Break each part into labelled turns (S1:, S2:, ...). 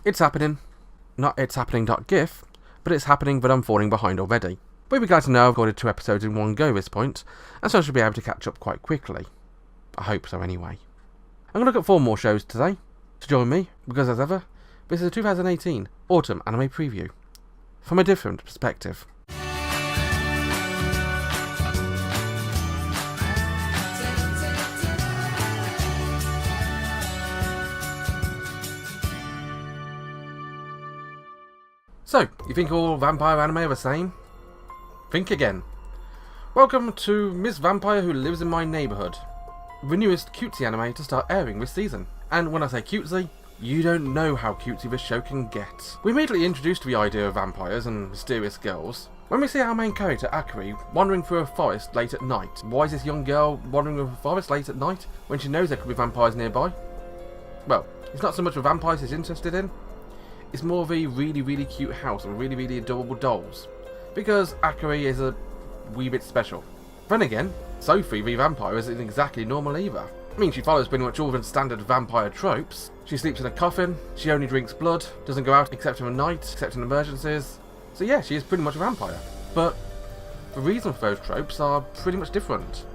S1: It's happening. Not it's happening.gif, but it's happening, but I'm falling behind already. But you'll be glad to know I've recorded 2 episodes in one go at this point, and so I should be able to catch up quite quickly. I hope so anyway. I'm going to look at 4 more shows today to join me, because as ever, this is a 2018 Autumn Anime Preview, from a different perspective. So, you think all vampire anime are the same? Think again. Welcome to Miss Vampire Who Lives in My Neighbourhood, the newest cutesy anime to start airing this season. And when I say cutesy, you don't know how cutesy this show can get. We're immediately introduced to the idea of vampires and mysterious girls when we see our main character, Akari, wandering through a forest late at night. Why is this young girl wandering through a forest late at night when she knows there could be vampires nearby? Well, it's not so much the vampires she's interested in. It's more of a really cute house and really adorable dolls, because Akari is a wee bit special. Then again, Sophie the vampire isn't exactly normal either. I mean, she follows pretty much all the standard vampire tropes. She sleeps in a coffin, she only drinks blood, doesn't go out except in the night, except in emergencies. So yeah, she is pretty much a vampire. But the reason for those tropes are pretty much different.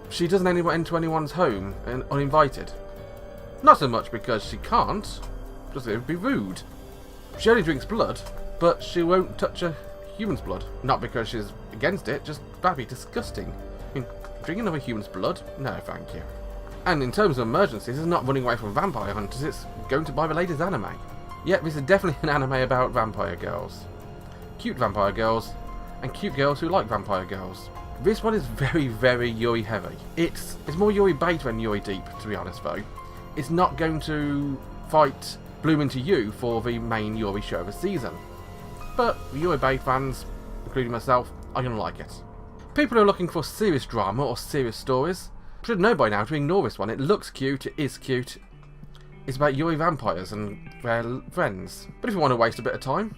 S1: She doesn't enter anyone's home and uninvited. Not so much because she can't, just it would be rude. She only drinks blood, but she won't touch a human's blood. Not because she's against it, just that'd be disgusting. I mean, drinking another human's blood? No, thank you. And in terms of emergencies, it's not running away from vampire hunters, it's going to buy the latest anime. Yep, this is definitely an anime about vampire girls. Cute vampire girls, and cute girls who like vampire girls. This one is very Yuri heavy. It's more Yuri bait than Yuri deep, to be honest though. It's not going to fight Bloom Into You for the main Yuri show of the season. But the Yuri Bay fans, including myself, are going to like it. People who are looking for serious drama or serious stories should know by now to ignore this one. It looks cute, it is cute. It's about Yuri vampires and their friends. But if you want to waste a bit of time,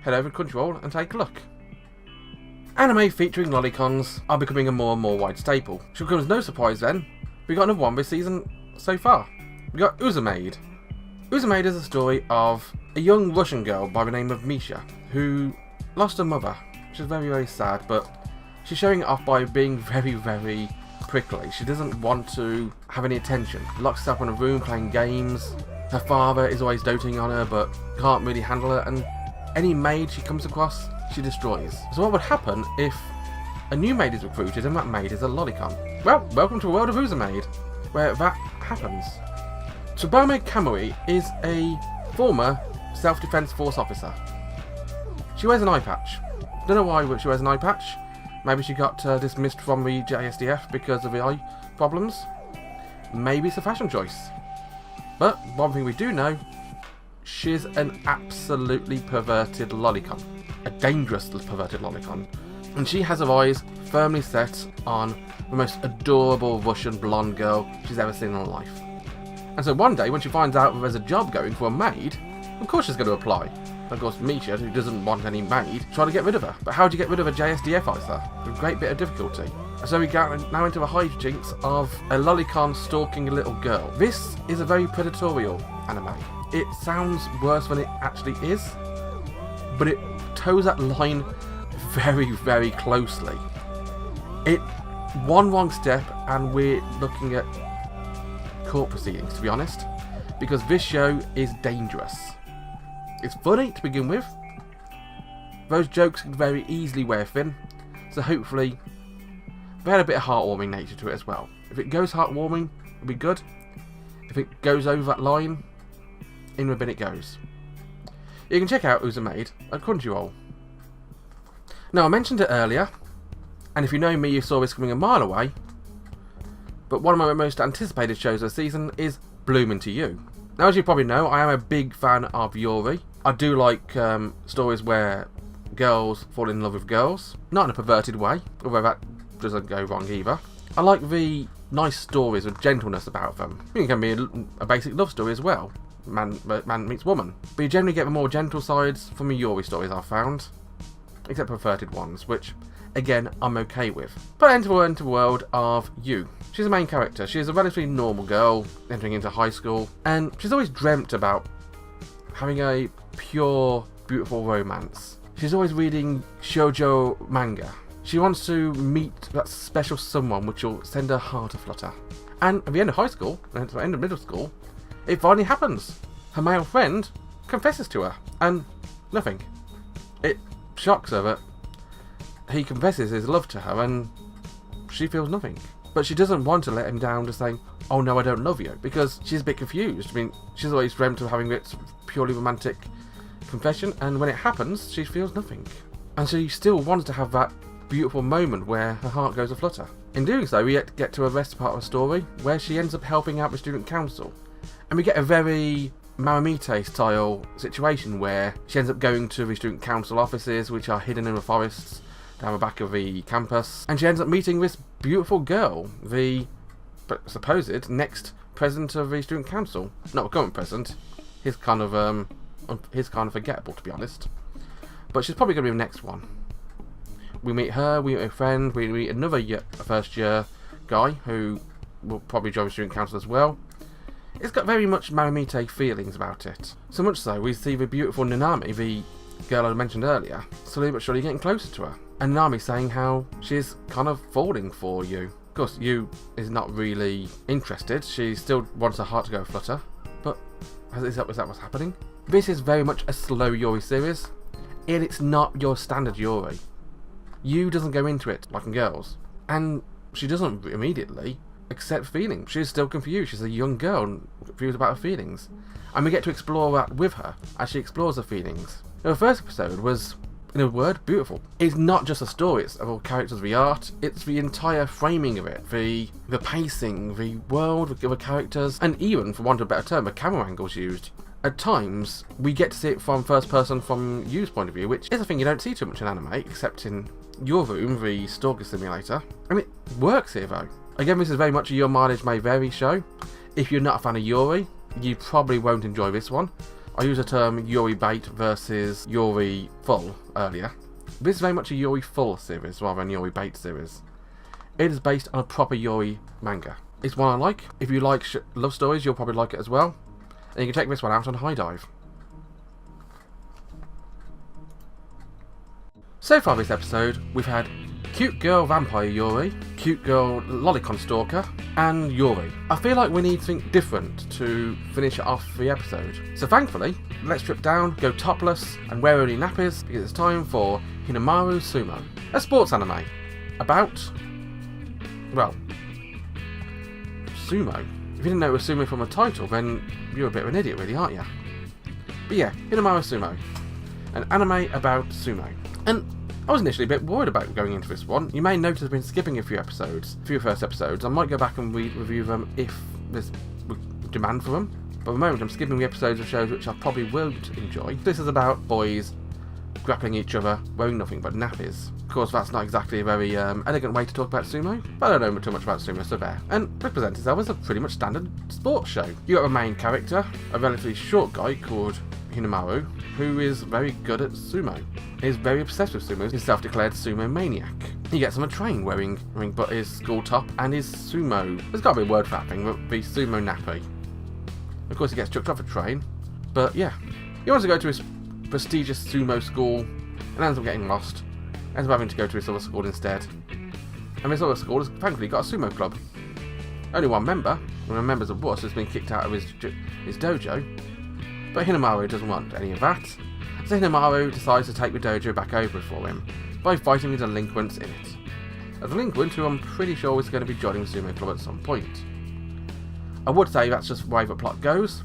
S1: head over to Crunchyroll and take a look. Anime featuring lolicons are becoming a more and more wide staple. Should come as no surprise then, we got another one this season so far. We got Maid. Maid is a story of a young Russian girl by the name of Misha, who lost her mother, which is very sad, but she's showing it off by being very prickly. She doesn't want to have any attention. Locks herself in a room playing games. Her father is always doting on her, but can't really handle her, and any maid she comes across, she destroys. So what would happen if a new maid is recruited and that maid is a lolicon? Well, welcome to a world of Maid, where that happens. Tsubame Kamui is a former self-defense force officer. She wears an eye patch. Don't know why she wears an eye patch. Maybe she got dismissed from the JSDF because of the eye problems. Maybe it's a fashion choice. But one thing we do know, she's an absolutely perverted lolicon. A dangerous perverted lolicon. And she has her eyes firmly set on the most adorable Russian blonde girl she's ever seen in her life. And so one day, when she finds out there's a job going for a maid, of course she's going to apply. And of course, Misha, who doesn't want any maid, try to get rid of her. But how do you get rid of a JSDF officer? With a great bit of difficulty. So we get now into the hijinks of a lolicon stalking a little girl. This is a very predatorial anime. It sounds worse than it actually is, but it toes that line very closely. One wrong step and we're looking at court proceedings, to be honest, because this show is dangerous. It's funny to begin with. Those jokes can very easily wear thin, so hopefully they had a bit of heartwarming nature to it as well. If it goes heartwarming, it'll be good. If it goes over that line, in the bin it goes. You can check out Maid at Crunchyroll. Now, I mentioned it earlier, and if you know me, you saw this coming a mile away, but one of my most anticipated shows of the season is Bloom Into You. Now, as you probably know, I am a big fan of Yuri. I do like stories where girls fall in love with girls. Not in a perverted way, although that doesn't go wrong either. I like the nice stories with gentleness about them. It can be a basic love story as well. Man meets woman. But you generally get the more gentle sides from the Yuri stories I've found. Except perverted ones, which, again, I'm okay with. But enter the world of Yu. She's the main character. She is a relatively normal girl entering into high school, and she's always dreamt about having a pure, beautiful romance. She's always reading shoujo manga. She wants to meet that special someone which will send her heart aflutter. And at the end of high school, and at the end of middle school, it finally happens. Her male friend confesses to her, and nothing. It shocks her that he confesses his love to her, and she feels nothing. But she doesn't want to let him down to saying, "Oh no, I don't love you," because she's a bit confused. I mean, she's always dreamt of having this purely romantic confession, and when it happens, she feels nothing. And she still wants to have that beautiful moment where her heart goes aflutter. In doing so, we get to a rest part of the story, where she ends up helping out the student council. And we get a very Maramite style situation where she ends up going to the student council offices, which are hidden in the forests down the back of the campus, and she ends up meeting this beautiful girl, the supposed next president of the student council. Not the current president. He's kind of forgettable, to be honest. But she's probably going to be the next one. We meet her, we meet a friend, we meet another first year guy who will probably join the student council as well. It's got very much Maramite feelings about it. So much so, we see the beautiful Nanami, the girl I mentioned earlier, slowly but surely getting closer to her. And Nanami saying how she's kind of falling for you. Of course, Yu is not really interested. She still wants her heart to go flutter. But is that what's happening? This is very much a slow Yuri series, and it's not your standard Yuri. Yu doesn't go into it like in girls, and she doesn't immediately accept feelings. She's still confused. She's a young girl and confused about her feelings. And we get to explore that with her as she explores her feelings. Now, the first episode was, in a word, beautiful. It's not just a story, it's about characters, the art, it's the entire framing of it, the pacing, the world, the characters, and even, for want of a better term, the camera angles used. At times, we get to see it from first person from Yu's point of view, which is a thing you don't see too much in anime, except in Your Room, the Stalker Simulator. And it works here though. Again, this is very much a Your Mileage May Vary show. If you're not a fan of Yuri, you probably won't enjoy this one. I used the term Yuri Bait versus Yuri Full earlier. This is very much a Yuri Full series rather than Yuri Bait series. It is based on a proper Yuri manga. It's one I like. If you like love stories, you'll probably like it as well. And you can check this one out on High Dive. So far this episode, we've had Cute Girl Vampire Yuri, Cute Girl Lolicon Stalker, and Yuri. I feel like we need something different to finish off the episode. So thankfully, let's strip down, go topless, and wear only nappies, because it's time for Kanemaru Sumo, a sports anime about, well, sumo. If you didn't know it was sumo from a title, then you're a bit of an idiot really, aren't you? But yeah, Kanemaru Sumo, an anime about sumo. And I was initially a bit worried about going into this one. You may notice I've been skipping a few first episodes. I might go back and review them if there's demand for them. But at the moment I'm skipping the episodes of shows which I probably won't enjoy. This is about boys grappling each other, wearing nothing but nappies. Of course, that's not exactly a very elegant way to talk about sumo, but I don't know too much about sumo, so there. And it presents itself as a pretty much standard sports show. You got a main character, a relatively short guy called Kanemaru, who is very good at sumo. He's very obsessed with sumo. He's a self-declared sumo maniac. He gets on a train wearing but his school top and his sumo. There's got to be a word for that thing, but the sumo nappy. Of course, he gets chucked off a train, but yeah, he wants to go to his prestigious sumo school and ends up getting lost. Ends up having to go to his other school instead. And this other school has thankfully got a sumo club. Only one member, one of the members of WUS, has been kicked out of his dojo. But Kanemaru doesn't want any of that, so Kanemaru decides to take the dojo back over for him by fighting the delinquents in it. A delinquent who I'm pretty sure is going to be joining the sumo club at some point. I would say that's just the way the plot goes.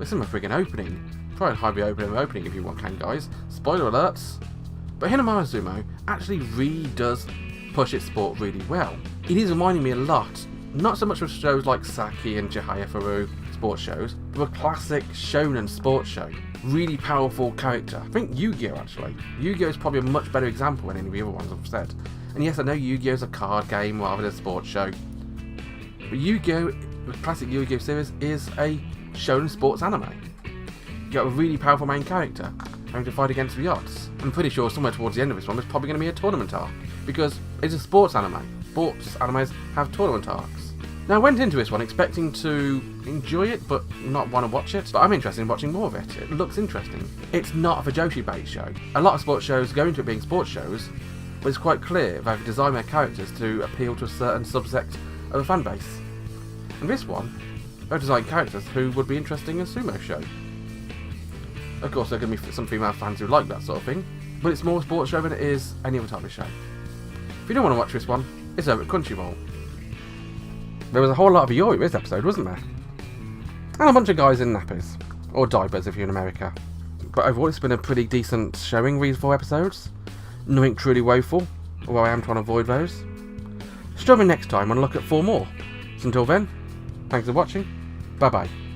S1: It's in my friggin' opening. Try and hide the opening if you want, guys. Spoiler alerts. But Kanemaru Sumo actually really does push its sport really well. It is reminding me a lot, not so much of shows like Saki and Chihaya Furu sports shows, but a classic shonen sports show. Really powerful character. I think Yu-Gi-Oh! Actually. Yu-Gi-Oh! Is probably a much better example than any of the other ones I've said. And yes, I know Yu-Gi-Oh! Is a card game rather than a sports show. But Yu-Gi-Oh! The classic Yu-Gi-Oh! Series is a shonen sports anime. You got a really powerful main character having to fight against the odds. I'm pretty sure somewhere towards the end of this one there's probably going to be a tournament arc, because it's a sports anime. Sports animes have tournament arcs. Now, I went into this one expecting to enjoy it, but not want to watch it. But I'm interested in watching more of it. It looks interesting. It's not a Fujoshi bait show. A lot of sports shows go into it being sports shows, but it's quite clear they've designed their characters to appeal to a certain subsect of a fan base. And this one, they've designed characters who would be interesting in a sumo show. Of course, there are going to be some female fans who like that sort of thing, but it's more a sports show than it is any other type of show. If you don't want to watch this one, it's over at Crunchyroll. There was a whole lot of Yuri this episode, wasn't there? And a bunch of guys in nappies. Or diapers if you're in America. But overall it's been a pretty decent showing, these 4 episodes. Nothing truly woeful, although I am trying to avoid those. Join me next time and look at 4 more. So until then, thanks for watching, bye bye.